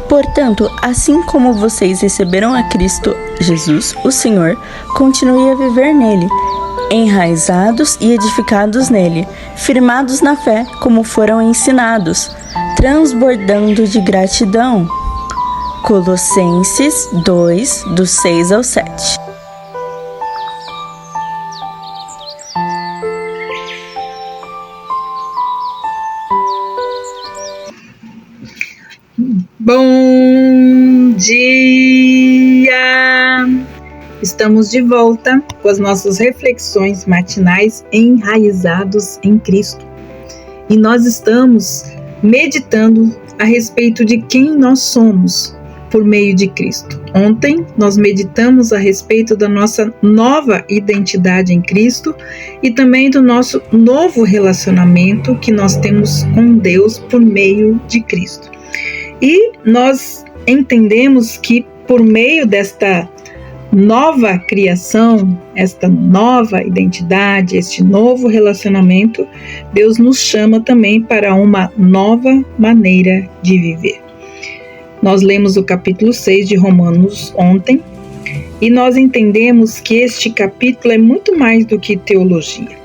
Portanto, assim como vocês receberam a Cristo Jesus, o Senhor, continue a viver nele, enraizados e edificados nele, firmados na fé, como foram ensinados, transbordando de gratidão. Colossenses 2, do 6 ao 7. Bom dia! Estamos de volta com as nossas reflexões matinais enraizados em Cristo. E nós estamos meditando a respeito de quem nós somos por meio de Cristo. Ontem nós meditamos a respeito da nossa nova identidade em Cristo e também do nosso novo relacionamento que nós temos com Deus por meio de Cristo. E nós entendemos que por meio desta nova criação, esta nova identidade, este novo relacionamento, Deus nos chama também para uma nova maneira de viver. Nós lemos o capítulo 6 de Romanos ontem e nós entendemos que este capítulo é muito mais do que teologia.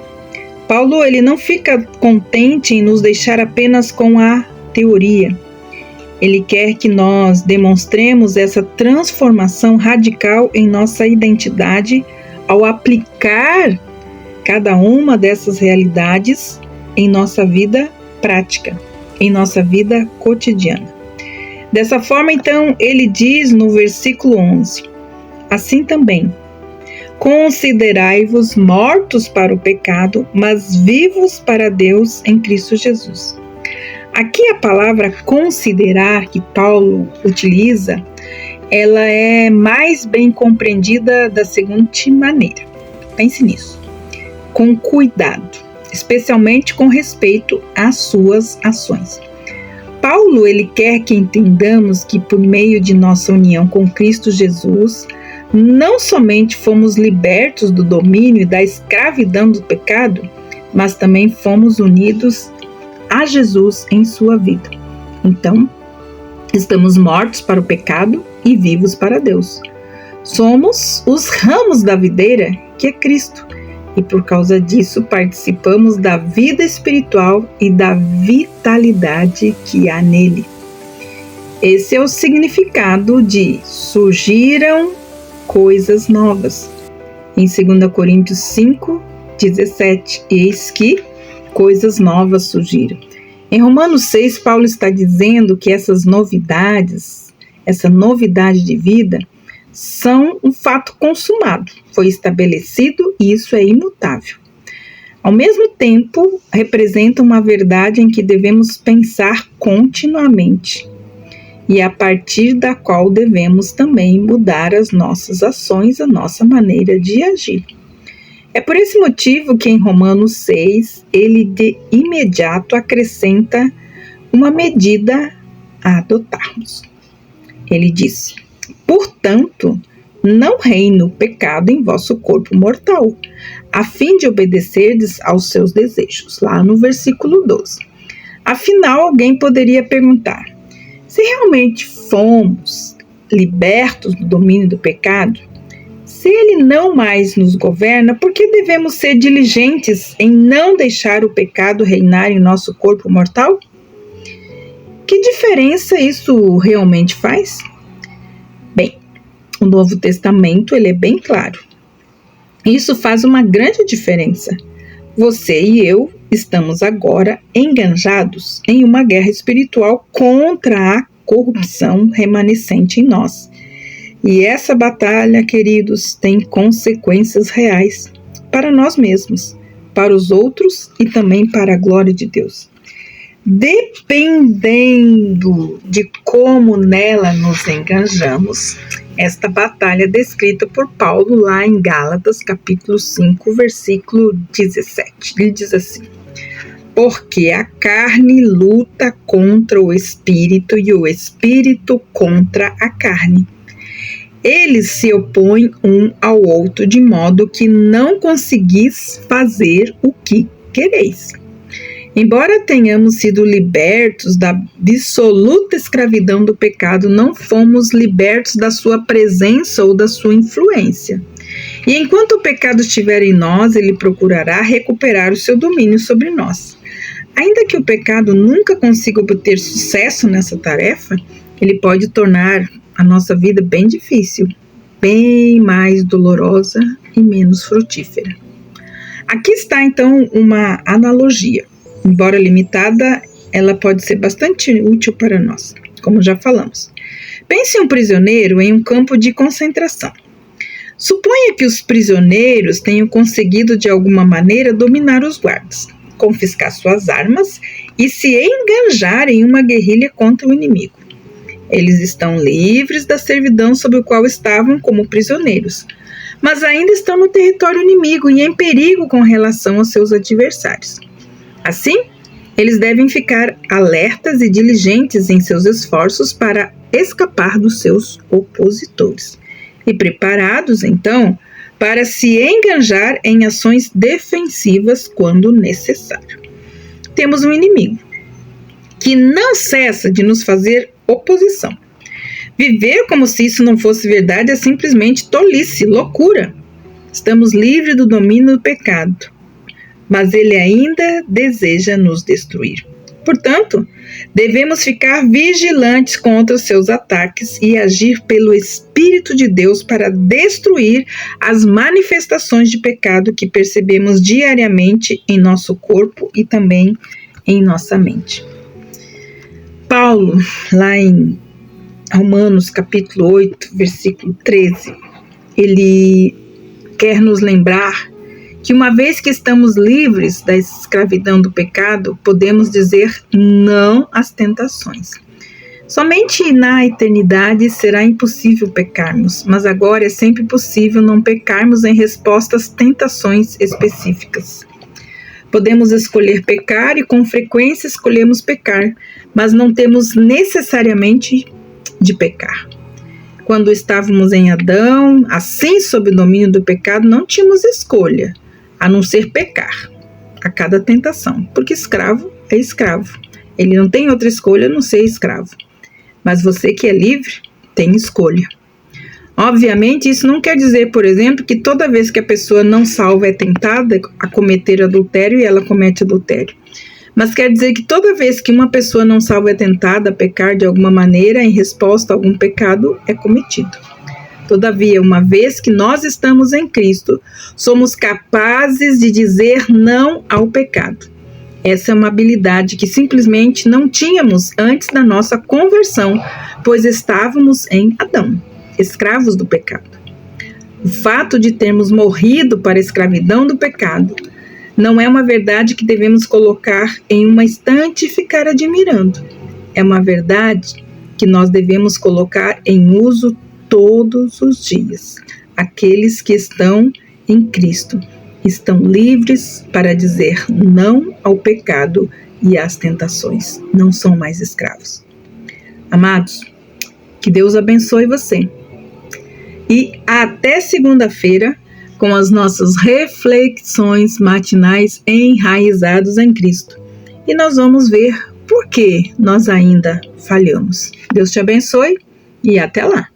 Paulo ele não fica contente em nos deixar apenas com a teoria. Ele quer que nós demonstremos essa transformação radical em nossa identidade ao aplicar cada uma dessas realidades em nossa vida prática, em nossa vida cotidiana. Dessa forma, então, ele diz no versículo 11, assim também, considerai-vos mortos para o pecado, mas vivos para Deus em Cristo Jesus. Aqui a palavra considerar que Paulo utiliza, ela é mais bem compreendida da seguinte maneira. Pense nisso. Com cuidado, especialmente com respeito às suas ações. Paulo, ele quer que entendamos que por meio de nossa união com Cristo Jesus, não somente fomos libertos do domínio e da escravidão do pecado, mas também fomos unidos a Jesus em sua vida. Então, estamos mortos para o pecado e vivos para Deus. Somos os ramos da videira, que é Cristo, e por causa disso participamos da vida espiritual e da vitalidade que há nele. Esse é o significado de surgiram coisas novas. Em 2 Coríntios 5, 17, eis que coisas novas surgiram. Em Romanos 6, Paulo está dizendo que essas novidades, essa novidade de vida, são um fato consumado, foi estabelecido e isso é imutável. Ao mesmo tempo, representa uma verdade em que devemos pensar continuamente e a partir da qual devemos também mudar as nossas ações, a nossa maneira de agir. É por esse motivo que em Romanos 6, ele de imediato acrescenta uma medida a adotarmos. Ele diz, portanto, não reine o pecado em vosso corpo mortal, a fim de obedecerdes aos seus desejos, lá no versículo 12. Afinal, alguém poderia perguntar, se realmente fomos libertos do domínio do pecado, se ele não mais nos governa, por que devemos ser diligentes em não deixar o pecado reinar em nosso corpo mortal? Que diferença isso realmente faz? Bem, o Novo Testamento ele é bem claro. Isso faz uma grande diferença. Você e eu estamos agora enganjados em uma guerra espiritual contra a corrupção remanescente em nós. E essa batalha, queridos, tem consequências reais para nós mesmos, para os outros e também para a glória de Deus. Dependendo de como nela nos enganjamos, esta batalha é descrita por Paulo lá em Gálatas, capítulo 5, versículo 17. Ele diz assim, porque a carne luta contra o espírito e o espírito contra a carne. Eles se opõem um ao outro de modo que não conseguis fazer o que quereis. Embora tenhamos sido libertos da absoluta escravidão do pecado, não fomos libertos da sua presença ou da sua influência. E enquanto o pecado estiver em nós, ele procurará recuperar o seu domínio sobre nós. Ainda que o pecado nunca consiga obter sucesso nessa tarefa, ele pode tornar a nossa vida bem difícil, bem mais dolorosa e menos frutífera. Aqui está então uma analogia. Embora limitada, ela pode ser bastante útil para nós, como já falamos. Pense um prisioneiro em um campo de concentração. Suponha que os prisioneiros tenham conseguido de alguma maneira dominar os guardas, confiscar suas armas e se enganjar em uma guerrilha contra o inimigo. Eles estão livres da servidão sob a qual estavam como prisioneiros, mas ainda estão no território inimigo e em perigo com relação aos seus adversários. Assim, eles devem ficar alertas e diligentes em seus esforços para escapar dos seus opositores e preparados, então, para se engajar em ações defensivas quando necessário. Temos um inimigo que não cessa de nos fazer oposição. Viver como se isso não fosse verdade é simplesmente tolice, loucura. Estamos livres do domínio do pecado, mas ele ainda deseja nos destruir. Portanto, devemos ficar vigilantes contra os seus ataques e agir pelo Espírito de Deus para destruir as manifestações de pecado que percebemos diariamente em nosso corpo e também em nossa mente. Paulo, lá em Romanos capítulo 8, versículo 13, ele quer nos lembrar que uma vez que estamos livres da escravidão do pecado, podemos dizer não às tentações. Somente na eternidade será impossível pecarmos, mas agora é sempre possível não pecarmos em resposta às tentações específicas. Podemos escolher pecar e com frequência escolhemos pecar, mas não temos necessariamente de pecar. Quando estávamos em Adão, assim sob o domínio do pecado, não tínhamos escolha, a não ser pecar a cada tentação, porque escravo é escravo. Ele não tem outra escolha a não ser escravo. Mas você que é livre, tem escolha. Obviamente, isso não quer dizer, por exemplo, que toda vez que a pessoa não salva é tentada a cometer adultério e ela comete adultério. Mas quer dizer que toda vez que uma pessoa não salva é tentada a pecar de alguma maneira em resposta a algum pecado, é cometido. Todavia, uma vez que nós estamos em Cristo, somos capazes de dizer não ao pecado. Essa é uma habilidade que simplesmente não tínhamos antes da nossa conversão, pois estávamos em Adão, escravos do pecado. O fato de termos morrido para a escravidão do pecado não é uma verdade que devemos colocar em uma estante e ficar admirando. É uma verdade que nós devemos colocar em uso todos os dias. Aqueles que estão em Cristo estão livres para dizer não ao pecado e às tentações. Não são mais escravos. Amados, que Deus abençoe você. E até segunda-feira com as nossas reflexões matinais enraizados em Cristo. E nós vamos ver por que nós ainda falhamos. Deus te abençoe e até lá.